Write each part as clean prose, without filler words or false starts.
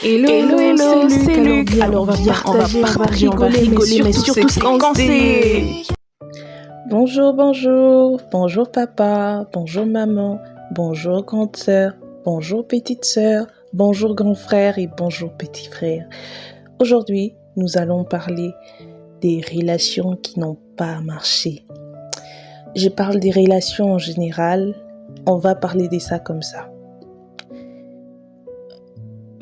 Hello, Hello, hello, c'est Luc. Alors viens, on va partager, on va rigoler, mais surtout se lancer. Bonjour, bonjour, bonjour papa, bonjour maman, bonjour grande sœur, bonjour petite sœur, bonjour grand frère et bonjour petit frère. Aujourd'hui, nous allons parler des relations qui n'ont pas marché. Je parle des relations en général, on va parler de ça comme ça.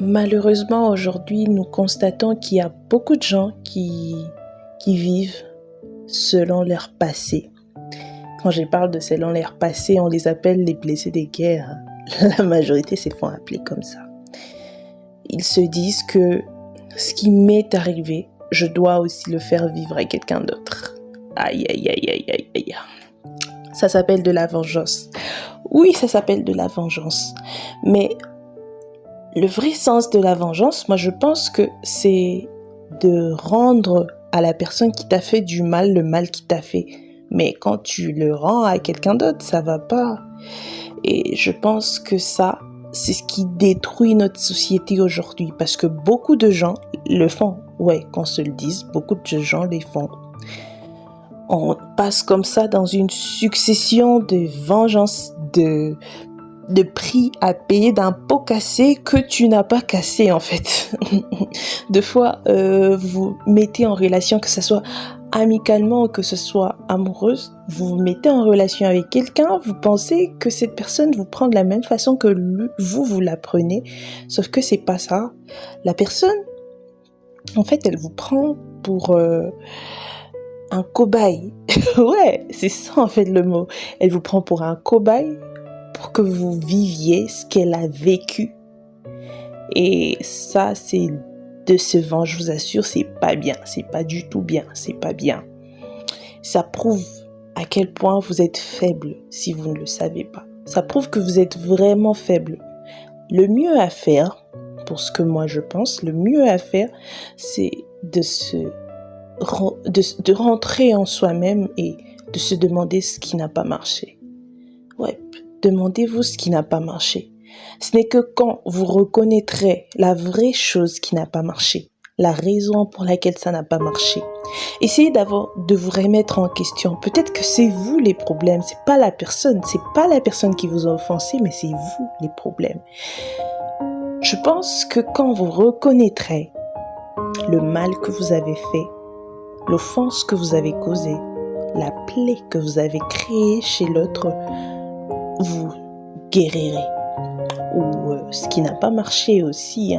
Malheureusement, aujourd'hui, nous constatons qu'il y a beaucoup de gens qui vivent selon leur passé. Quand je parle de selon leur passé, on les appelle les blessés des guerres. La majorité se font appeler comme ça. Ils se disent que ce qui m'est arrivé, je dois aussi le faire vivre à quelqu'un d'autre. Aïe, aïe, aïe, aïe, aïe, aïe. Ça s'appelle de la vengeance. Oui, ça s'appelle de la vengeance. Mais le vrai sens de la vengeance, moi je pense que c'est de rendre à la personne qui t'a fait du mal le mal qu'il t'a fait. Mais quand tu le rends à quelqu'un d'autre, ça va pas. Et je pense que ça, c'est ce qui détruit notre société aujourd'hui. Parce que beaucoup de gens le font. Ouais, qu'on se le dise, beaucoup de gens les font. On passe comme ça dans une succession de vengeances, de prix à payer d'un pot cassé que tu n'as pas cassé en fait. Deux fois, vous mettez en relation, que ce soit amicalement ou que ce soit amoureuse, vous vous mettez en relation avec quelqu'un, vous pensez que cette personne vous prend de la même façon que vous la prenez, sauf que c'est pas ça. La personne, en fait, elle vous prend pour un cobaye. Ouais, c'est ça en fait le mot. Elle vous prend pour un cobaye pour que vous viviez ce qu'elle a vécu. Et ça, c'est décevant, je vous assure, c'est pas bien. C'est pas du tout bien, c'est pas bien. Ça prouve à quel point vous êtes faible si vous ne le savez pas. Ça prouve que vous êtes vraiment faible. Le mieux à faire, pour ce que moi je pense, le mieux à faire, c'est de rentrer en soi-même et de se demander ce qui n'a pas marché. Ouais, demandez-vous ce qui n'a pas marché. Ce n'est que quand vous reconnaîtrez la vraie chose qui n'a pas marché, la raison pour laquelle ça n'a pas marché. Essayez d'abord de vous remettre en question. Peut-être que c'est vous les problèmes, c'est pas la personne qui vous a offensé, mais c'est vous les problèmes. Je pense que quand vous reconnaîtrez le mal que vous avez fait, l'offense que vous avez causée, la plaie que vous avez créée chez l'autre, vous guérirez. Ou ce qui n'a pas marché aussi,